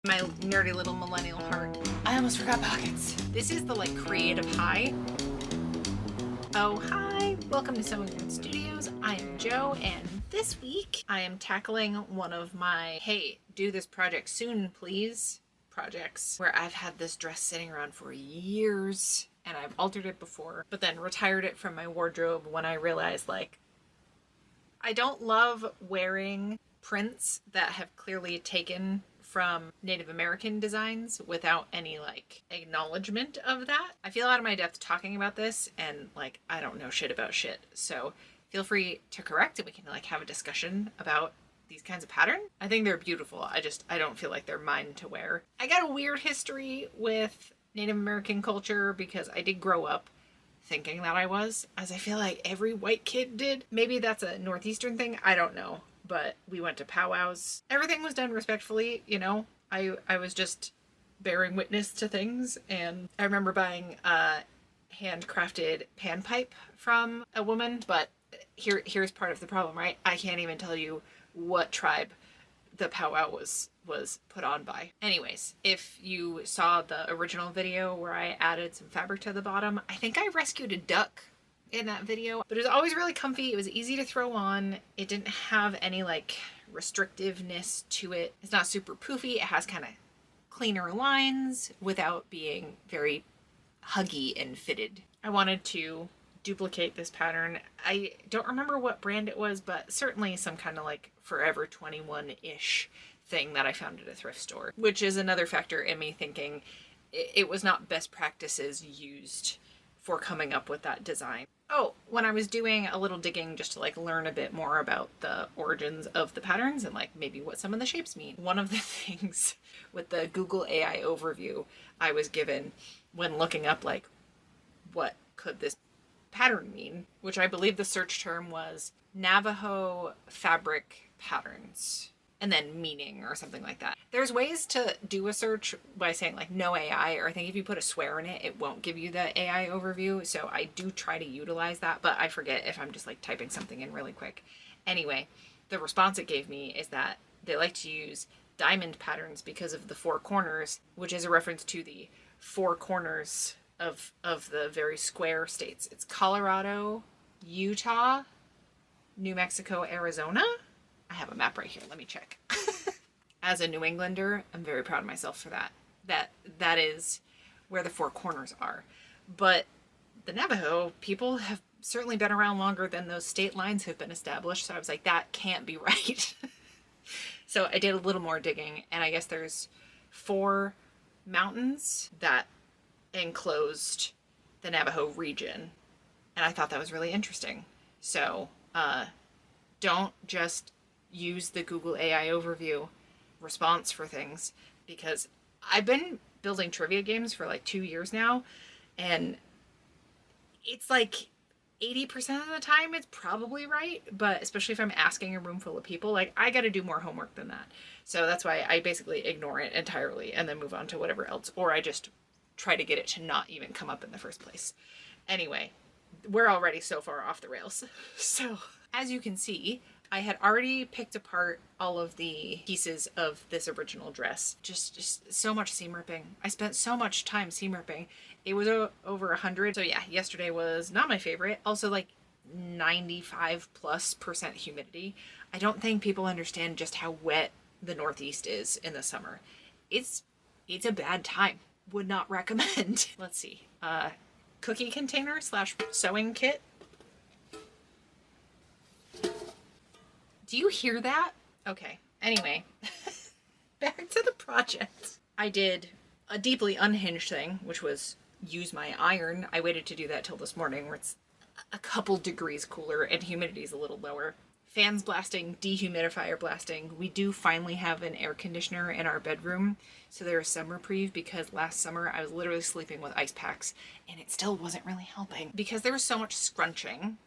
My nerdy little millennial heart. I almost forgot pockets. This is the like creative high. Oh, hi. Welcome to Sewing Room Studios. I am Jo, and this week I am tackling one of my, hey, do this project soon, please, projects, where I've had this dress sitting around for years and I've altered it before, but then retired it from my wardrobe when I realized, like, I don't love wearing prints that have clearly taken from Native American designs without any like acknowledgement of that. I feel out of my depth talking about this, and like I don't know shit about shit. So feel free to correct and we can like have a discussion about these kinds of patterns. I think they're beautiful. I don't feel like they're mine to wear. I got a weird history with Native American culture because I did grow up thinking that I was, as I feel like every white kid did. Maybe that's a Northeastern thing, I don't know. But we went to powwows. Everything was done respectfully, you know. I was just bearing witness to things, and I remember buying a handcrafted panpipe from a woman, but here's part of the problem, right? I can't even tell you what tribe the powwow was put on by. Anyways, if you saw the original video where I added some fabric to the bottom, I think I rescued a duck in that video, but it was always really comfy. It was easy to throw on. It didn't have any like restrictiveness to it. It's not super poofy. It has kind of cleaner lines without being very huggy and fitted. I wanted to duplicate this pattern. I don't remember what brand it was, but certainly some kind of like Forever 21-ish thing that I found at a thrift store, which is another factor in me thinking it was not best practices used for coming up with that design. Oh, when I was doing a little digging just to like learn a bit more about the origins of the patterns and like maybe what some of the shapes mean, one of the things with the Google AI overview I was given when looking up like what could this pattern mean, which I believe the search term was Navajo fabric patterns, and then meaning or something like that. There's ways to do a search by saying like no AI, or I think if you put a swear in it, it won't give you the AI overview. So I do try to utilize that, but I forget if I'm just like typing something in really quick. Anyway, the response it gave me is that they like to use diamond patterns because of the four corners, which is a reference to the four corners of the very square states. It's Colorado, Utah, New Mexico, Arizona. I have a map right here. Let me check. As a New Englander, I'm very proud of myself for that. That is where the four corners are. But the Navajo people have certainly been around longer than those state lines have been established. So I was like, that can't be right. So I did a little more digging, and I guess there's 4 mountains that enclosed the Navajo region. And I thought that was really interesting. So don't just use the Google AI overview response for things, because I've been building trivia games for like 2 years now, and it's like 80% of the time it's probably right, but especially if I'm asking a room full of people, like I got to do more homework than that. So that's why I basically ignore it entirely and then move on to whatever else, or I just try to get it to not even come up in the first place. Anyway, we're already so far off the rails. So as you can see, I had already picked apart all of the pieces of this original dress. Just so much seam ripping. I spent so much time seam ripping. It was over 100. So yeah, yesterday was not my favorite. Also like 95+% humidity. I don't think people understand just how wet the Northeast is in the summer. It's a bad time. Would not recommend. Let's see. Cookie container / sewing kit. Do you hear that? Okay. Anyway, back to the project. I did a deeply unhinged thing, which was use my iron. I waited to do that till this morning, where it's a couple degrees cooler and humidity's a little lower. Fans blasting, dehumidifier blasting. We do finally have an air conditioner in our bedroom, so there's some reprieve, because last summer I was literally sleeping with ice packs and it still wasn't really helping because there was so much scrunching,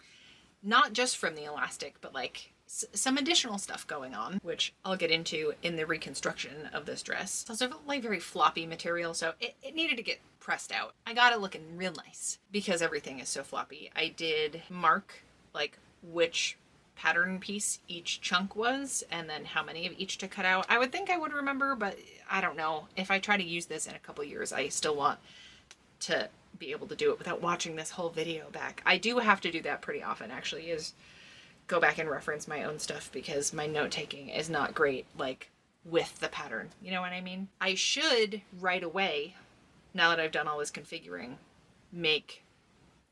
not just from the elastic, but like some additional stuff going on, which I'll get into in the reconstruction of this dress. It's also like very floppy material, so it needed to get pressed out. I got it looking real nice because everything is so floppy. I did mark like which pattern piece each chunk was, and then how many of each to cut out. I would think I would remember, but I don't know. If I try to use this in a couple years, I still want to be able to do it without watching this whole video back. I do have to do that pretty often, actually, is go back and reference my own stuff, because my note taking is not great, like, with the pattern. You know what I mean? I should right away, now that I've done all this configuring, make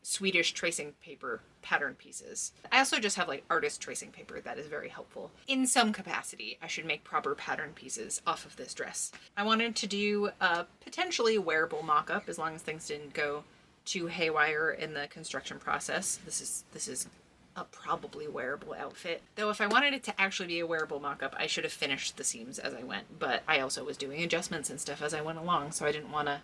Swedish tracing paper pattern pieces. I also just have like artist tracing paper that is very helpful. In some capacity, I should make proper pattern pieces off of this dress. I wanted to do a potentially wearable mock-up, as long as things didn't go too haywire in the construction process. This is a probably wearable outfit. Though if I wanted it to actually be a wearable mock-up, I should have finished the seams as I went, but I also was doing adjustments and stuff as I went along, so I didn't want to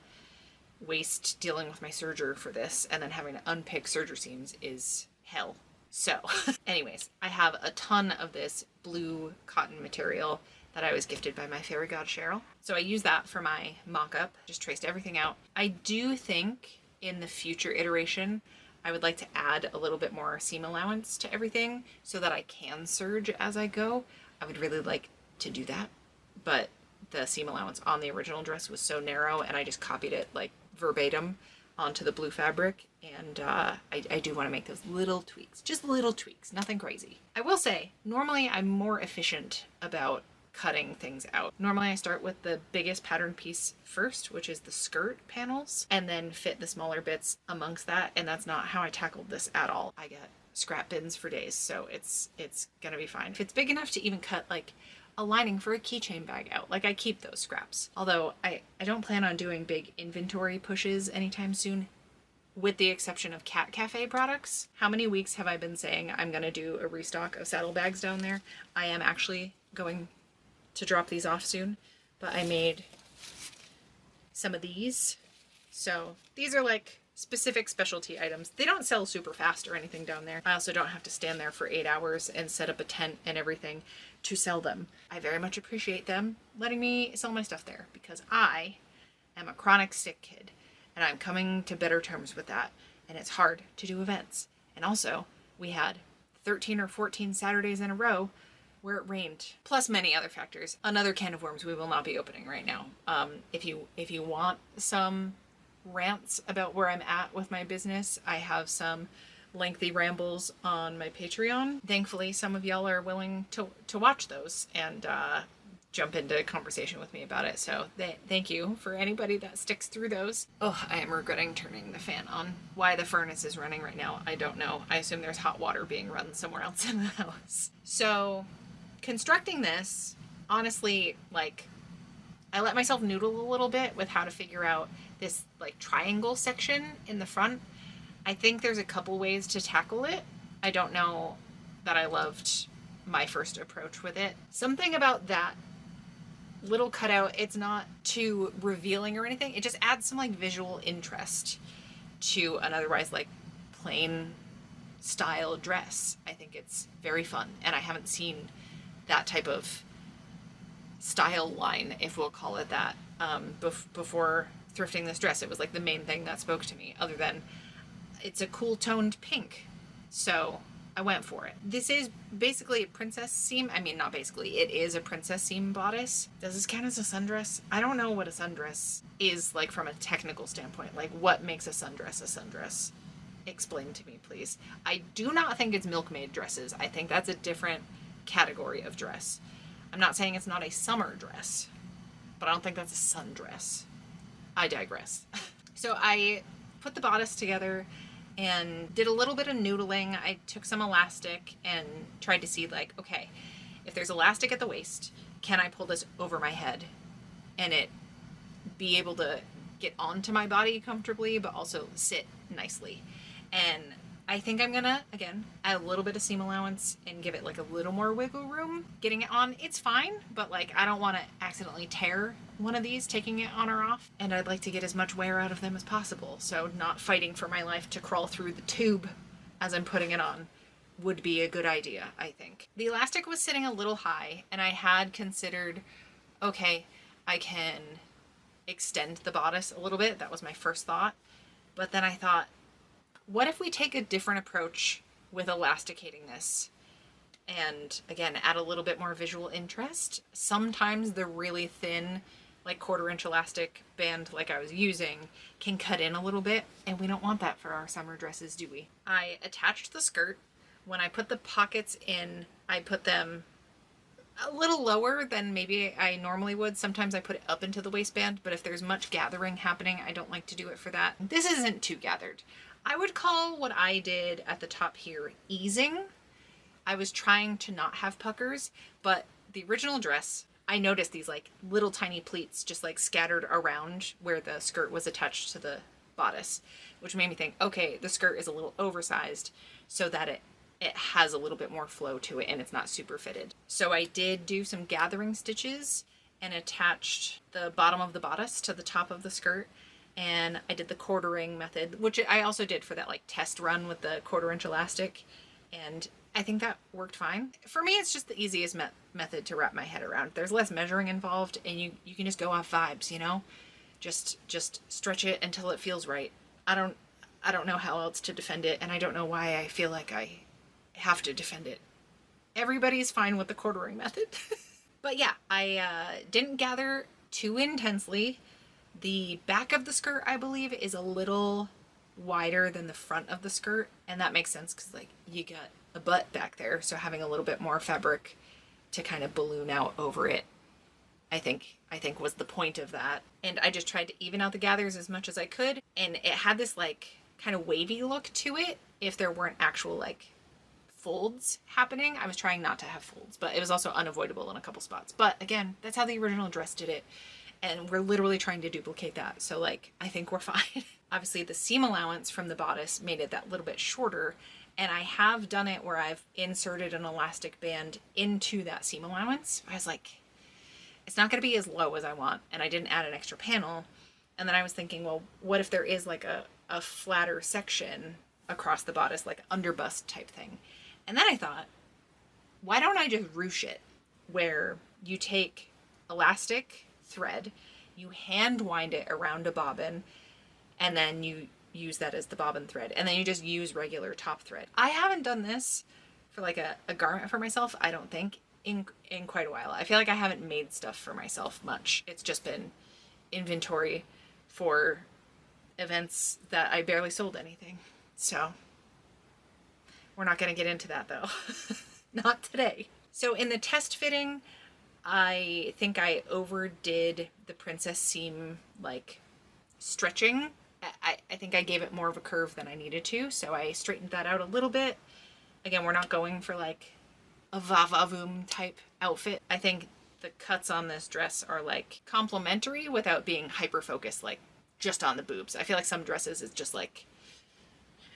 waste dealing with my serger for this, and then having to unpick serger seams is hell. So anyways, I have a ton of this blue cotton material that I was gifted by my fairy god Cheryl. So I use that for my mock-up, just traced everything out. I do think in the future iteration, I would like to add a little bit more seam allowance to everything so that I can serge as I go. I would really like to do that, but the seam allowance on the original dress was so narrow, and I just copied it like verbatim onto the blue fabric, and I do want to make those little tweaks, just little tweaks, nothing crazy. I will say, normally I'm more efficient about cutting things out. Normally I start with the biggest pattern piece first, which is the skirt panels, and then fit the smaller bits amongst that, and that's not how I tackled this at all. I get scrap bins for days, so it's gonna be fine. If it's big enough to even cut like a lining for a keychain bag out, like, I keep those scraps. Although I don't plan on doing big inventory pushes anytime soon, with the exception of Cat Cafe products. How many weeks have I been saying I'm gonna do a restock of saddlebags down there? I am actually going to drop these off soon, but I made some of these. So these are like specific specialty items. They don't sell super fast or anything down there. I also don't have to stand there for 8 hours and set up a tent and everything to sell them. I very much appreciate them letting me sell my stuff there, because I am a chronic sick kid, and I'm coming to better terms with that, and it's hard to do events. And also, we had 13 or 14 Saturdays in a row where it rained, plus many other factors. Another can of worms we will not be opening right now. If you want some rants about where I'm at with my business, I have some lengthy rambles on my Patreon. Thankfully, some of y'all are willing to watch those and jump into conversation with me about it. So thank you for anybody that sticks through those. Oh, I am regretting turning the fan on. Why the furnace is running right now, I don't know. I assume there's hot water being run somewhere else in the house. So constructing this, honestly, like, I let myself noodle a little bit with how to figure out this like triangle section in the front. I think there's a couple ways to tackle it. I don't know that I loved my first approach with it. Something about that little cutout, it's not too revealing or anything. It just adds some like visual interest to an otherwise like plain style dress. I think it's very fun, and I haven't seen that type of style line, if we'll call it that, before thrifting this dress. It was like the main thing that spoke to me, other than it's a cool toned pink, so I went for it. This is basically a princess seam. I mean, not basically, it is a princess seam bodice. Does this count as a sundress? I don't know what a sundress is like from a technical standpoint. Like, what makes a sundress a sundress? Explain to me, please. I do not think it's milkmaid dresses. I think that's a different category of dress. I'm not saying it's not a summer dress, but I don't think that's a sundress. I digress. So I put the bodice together and did a little bit of noodling. I took some elastic and tried to see, like, okay, if there's elastic at the waist, can I pull this over my head and it be able to get onto my body comfortably, but also sit nicely? And I think I'm gonna, again, add a little bit of seam allowance and give it like a little more wiggle room. Getting it on, it's fine, but like, I don't want to accidentally tear one of these taking it on or off, and I'd like to get as much wear out of them as possible, so not fighting for my life to crawl through the tube as I'm putting it on would be a good idea, I think. The elastic was sitting a little high, and I had considered, okay, I can extend the bodice a little bit. That was my first thought, but then I thought, what if we take a different approach with elasticating this and again, add a little bit more visual interest. Sometimes the really thin, like 1/4 inch elastic band like I was using can cut in a little bit, and we don't want that for our summer dresses, do we? I attached the skirt. When I put the pockets in, I put them a little lower than maybe I normally would. Sometimes I put it up into the waistband, but if there's much gathering happening, I don't like to do it for that. This isn't too gathered. I would call what I did at the top here easing. I was trying to not have puckers, but the original dress, I noticed these like little tiny pleats just like scattered around where the skirt was attached to the bodice, which made me think, okay, the skirt is a little oversized so that it has a little bit more flow to it and it's not super fitted. So I did do some gathering stitches and attached the bottom of the bodice to the top of the skirt. And I did the quartering method, which I also did for that like test run with the 1/4 inch elastic. And I think that worked fine. For me, it's just the easiest method to wrap my head around. There's less measuring involved, and you can just go off vibes, you know? Just stretch it until it feels right. I don't know how else to defend it, and I don't know why I feel like I have to defend it. Everybody's fine with the quartering method. But yeah, I didn't gather too intensely. The back of the skirt, I believe, is a little wider than the front of the skirt, and that makes sense because like you got a butt back there, so having a little bit more fabric to kind of balloon out over it, I think was the point of that. And I just tried to even out the gathers as much as I could, and it had this like kind of wavy look to it if there weren't actual like folds happening. I was trying not to have folds, but it was also unavoidable in a couple spots. But again, that's how the original dress did it, and we're literally trying to duplicate that, so like I think we're fine. Obviously the seam allowance from the bodice made it that little bit shorter, and I have done it where I've inserted an elastic band into that seam allowance. I was like, it's not going to be as low as I want, and I didn't add an extra panel. And then I was thinking, well, what if there is like a flatter section across the bodice, like underbust type thing? And then I thought, why don't I just ruche it, where you take elastic thread, you hand wind it around a bobbin, and then you use that as the bobbin thread, and then you just use regular top thread. I haven't done this for like a garment for myself, I don't think, in quite a while. I feel like I haven't made stuff for myself much. It's just been inventory for events that I barely sold anything. So we're not going to get into that though. Not today. So in the test fitting, I think I overdid the princess seam like stretching. I think I gave it more of a curve than I needed to, so I straightened that out a little bit. Again, we're not going for like a va-va-voom type outfit. I think the cuts on this dress are like complementary without being hyper focused like just on the boobs. I feel like some dresses it's just like,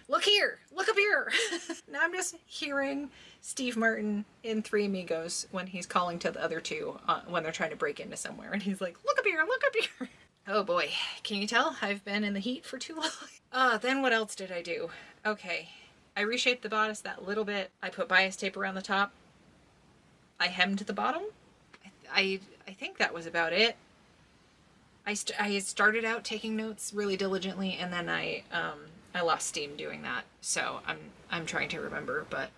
look here, look up here. Now I'm just hearing Steve Martin in Three Amigos when he's calling to the other two when they're trying to break into somewhere, and he's like, look up here, look up here. Oh boy, can you tell I've been in the heat for too long? Then what else did I do? Okay, I reshaped the bodice that little bit. I put bias tape around the top. I hemmed the bottom. I think that was about it. I started out taking notes really diligently, and then I lost steam doing that. So I'm trying to remember, but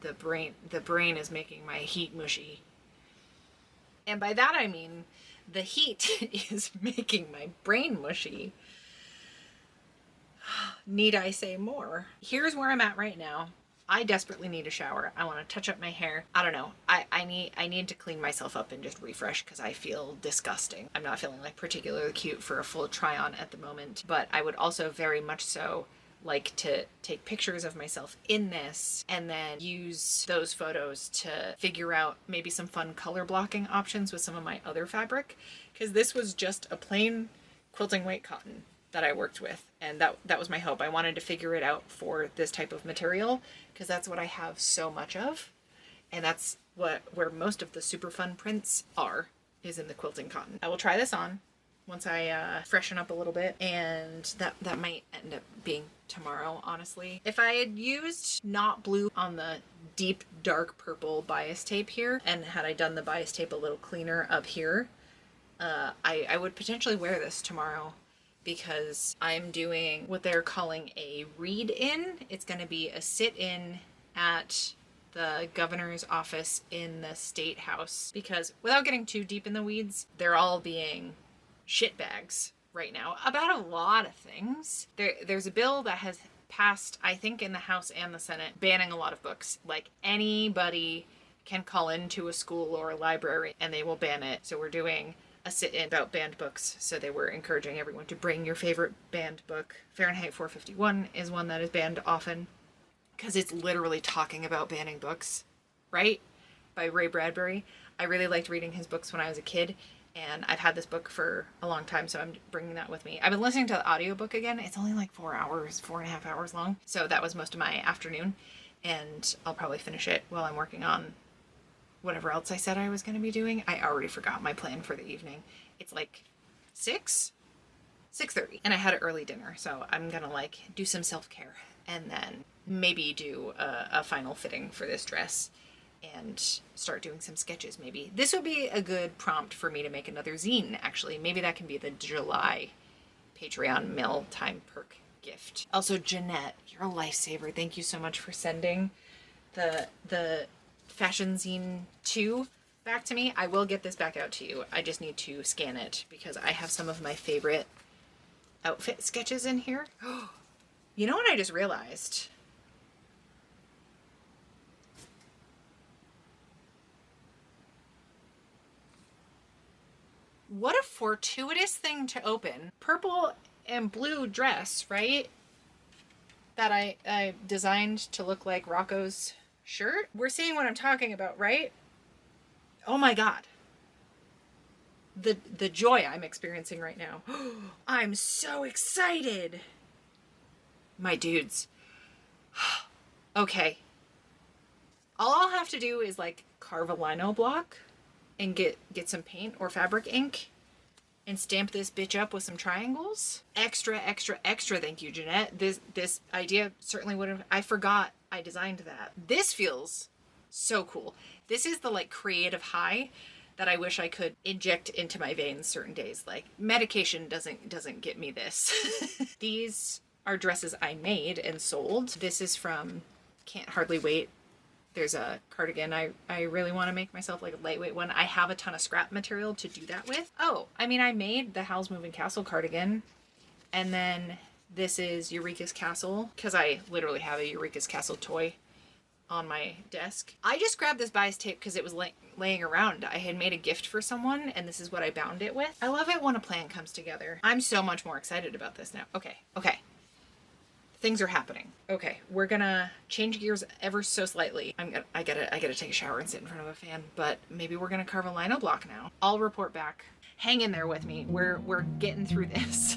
the brain is making my heat mushy. And by that I mean the heat is making my brain mushy. Need I say more? Here's where I'm at right now. I desperately need a shower. I want to touch up my hair. I don't know. I need to clean myself up and just refresh because I feel disgusting. I'm not feeling like particularly cute for a full try on at the moment, but I would also very much so like to take pictures of myself in this and then use those photos to figure out maybe some fun color blocking options with some of my other fabric, because this was just a plain quilting weight cotton that I worked with, and that was my hope. I wanted to figure it out for this type of material because that's what I have so much of, and that's where most of the super fun prints are, is in the quilting cotton. I will try this on once I freshen up a little bit, and that might end up being tomorrow, honestly. If I had used not blue on the deep dark purple bias tape here, and had I done the bias tape a little cleaner up here, I would potentially wear this tomorrow, because I'm doing what they're calling a read in. It's going to be a sit in at the governor's office in the state house, because without getting too deep in the weeds, they're all being shitbags right now about a lot of things. There's a bill that has passed, I think, in the House and the Senate, banning a lot of books. Like, anybody can call into a school or a library and they will ban it. So we're doing a sit-in about banned books. So they were encouraging everyone to bring your favorite banned book. Fahrenheit 451 is one that is banned often, because it's literally talking about banning books, right? By Ray Bradbury. I really liked reading his books when I was a kid, and I've had this book for a long time, so I'm bringing that with me. I've been listening to the audiobook again. It's only like 4.5 hours long, so that was most of my afternoon, and I'll probably finish it while I'm working on whatever else I said I was going to be doing. I already forgot my plan for the evening. It's like 6:30, and I had an early dinner, so I'm gonna like do some self-care and then maybe do a final fitting for this dress and start doing some sketches. Maybe this would be a good prompt for me to make another zine, actually. Maybe that can be the July Patreon meal time perk gift. Also, Jeanette, you're a lifesaver. Thank you so much for sending the fashion zine 2 back to me. I will get this back out to you. I just need to scan it because I have some of my favorite outfit sketches in here. You know what I just realized? What a fortuitous thing to open. Purple and blue dress, right? That I designed to look like Rocco's shirt. We're seeing what I'm talking about, right? Oh my God. The joy I'm experiencing right now. I'm so excited. My dudes. Okay. All I'll have to do is like carve a lino block and get some paint or fabric ink and stamp this bitch up with some triangles. Extra, extra, extra. Thank you, Jeanette. This idea certainly would have, I forgot I designed that. This feels so cool. This is the like creative high that I wish I could inject into my veins certain days. Like, medication doesn't get me this. These are dresses I made and sold. This is from Can't Hardly Wait. There's a cardigan I really want to make myself, like a lightweight one. I have a ton of scrap material to do that with. Oh, I mean, I made the Howl's Moving Castle cardigan. And then this is Eureka's Castle, because I literally have a Eureka's Castle toy on my desk. I just grabbed this bias tape because it was laying around. I had made a gift for someone, and this is what I bound it with. I love it when a plan comes together. I'm so much more excited about this now. Okay. Things are happening. Okay, we're gonna change gears ever so slightly. I gotta take a shower and sit in front of a fan, but maybe we're gonna carve a lino block now. I'll report back. Hang in there with me. We're getting through this.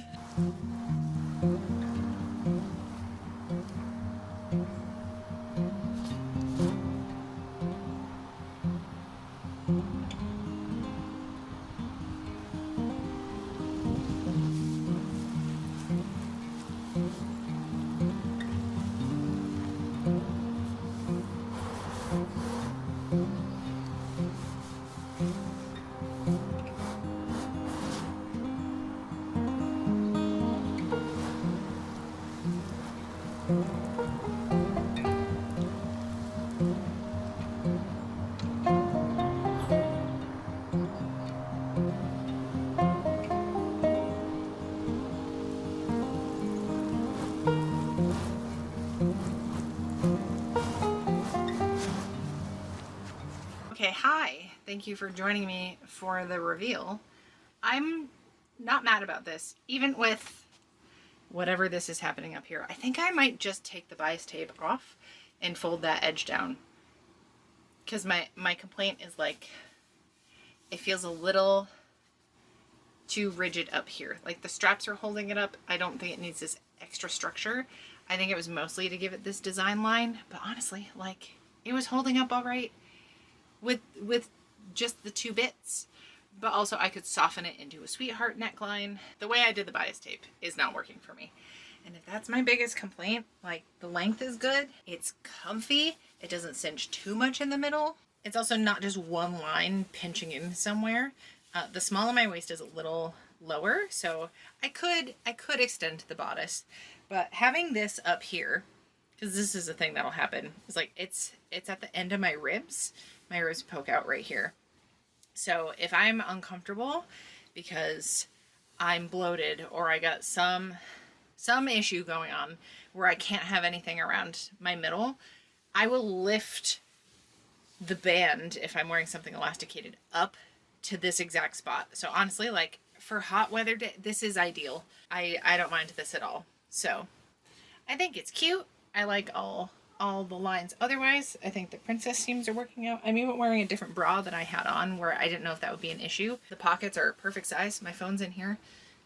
Okay, hi. Thank you for joining me for the reveal. I'm not mad about this, even with whatever this is happening up here. I think I might just take the bias tape off and fold that edge down. Because my complaint is like, it feels a little too rigid up here. Like the straps are holding it up. I don't think it needs this extra structure. I think it was mostly to give it this design line, but honestly, like, it was holding up all right with just the two bits. But also I could soften it into a sweetheart neckline. The way I did the bias tape is not working for me. And if that's my biggest complaint, like, the length is good, it's comfy, it doesn't cinch too much in the middle. It's also not just one line pinching in somewhere. The small of my waist is a little lower, so I could extend the bodice. But having this up here because this is a thing that'll happen. It's like, it's at the end of my ribs. My ribs poke out right here. So if I'm uncomfortable because I'm bloated or I got some issue going on where I can't have anything around my middle, I will lift the band, if I'm wearing something elasticated, up to this exact spot. So honestly, like for hot weather day, this is ideal. I don't mind this at all. So I think it's cute. I like all the lines. Otherwise, I think the princess seams are working out. I'm even wearing a different bra than I had on where I didn't know if that would be an issue. The pockets are perfect size. My phone's in here.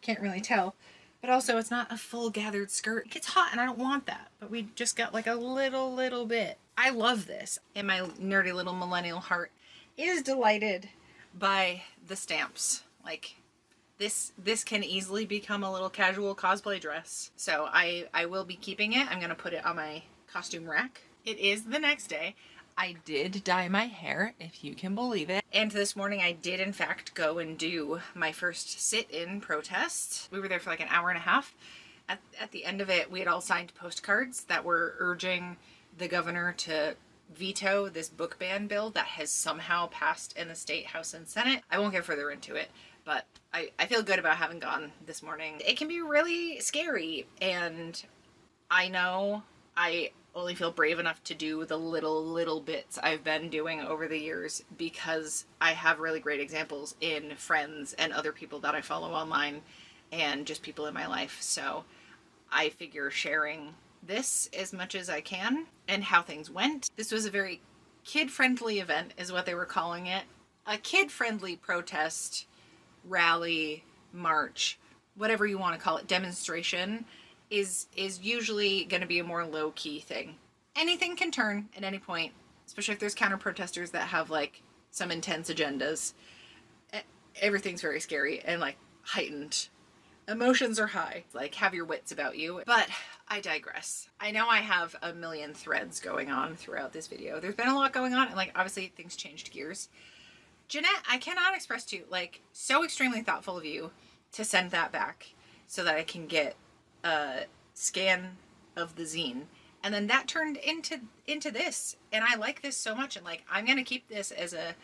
Can't really tell. But also, it's not a full gathered skirt. It gets hot and I don't want that. But we just got like a little bit. I love this. And my nerdy little millennial heart is delighted by the stamps. Like, this can easily become a little casual cosplay dress. So I will be keeping it. I'm going to put it on my costume rack. It is the next day. I did dye my hair, if you can believe it. And this morning I did in fact go and do my first sit-in protest. We were there for like an hour and a half. At the end of it, we had all signed postcards that were urging the governor to veto this book ban bill that has somehow passed in the state house and senate. I won't get further into it, but I feel good about having gone this morning. It can be really scary, and I know I only feel brave enough to do the little bits I've been doing over the years because I have really great examples in friends and other people that I follow online and just people in my life. So I figure sharing this as much as I can and how things went. This was a very kid-friendly event is what they were calling it. A kid-friendly protest, rally, march, whatever you want to call it, demonstration is usually going to be a more low-key thing. Anything can turn at any point, especially if there's counter-protesters that have like some intense agendas. Everything's very scary and like heightened. Emotions are high. Like, have your wits about you. But I digress. I know I have a million threads going on throughout this video. There's been a lot going on and like obviously things changed gears. Jeanette, I cannot express to you, like, so extremely thoughtful of you to send that back so that I can get a scan of the zine. And then that turned into this. And I like this so much. And like, I'm going to keep this as a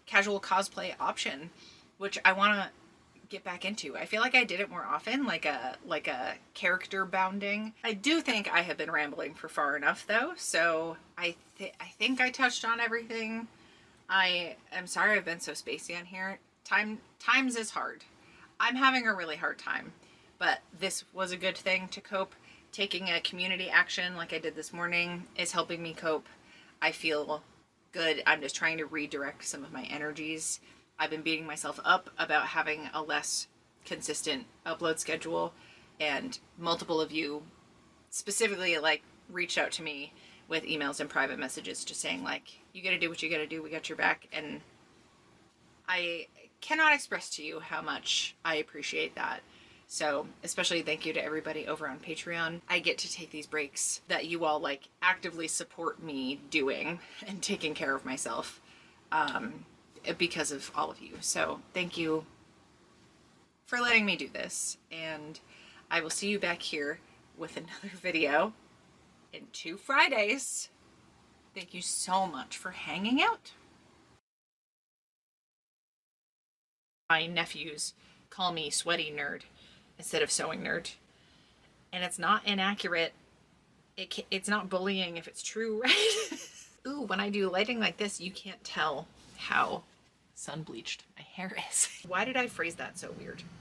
casual cosplay option, which I want to get back into. I feel like I did it more often, like a character bounding. I do think I have been rambling for far enough though. So I think I touched on everything. I am sorry I've been so spacey on here. Times is hard. I'm having a really hard time, but this was a good thing to cope. Taking a community action like I did this morning is helping me cope. I feel good. I'm just trying to redirect some of my energies. I've been beating myself up about having a less consistent upload schedule, and multiple of you specifically like reached out to me with emails and private messages just saying like, you gotta do what you gotta do, we got your back. And I cannot express to you how much I appreciate that. So especially thank you to everybody over on Patreon. I get to take these breaks that you all like actively support me doing and taking care of myself because of all of you. So thank you for letting me do this, and I will see you back here with another video in 2 Fridays. Thank you so much for hanging out. My nephews call me sweaty nerd instead of sewing nerd. And it's not inaccurate. It's not bullying if it's true, right? Ooh, when I do lighting like this, you can't tell how sun bleached my hair is. Why did I phrase that so weird?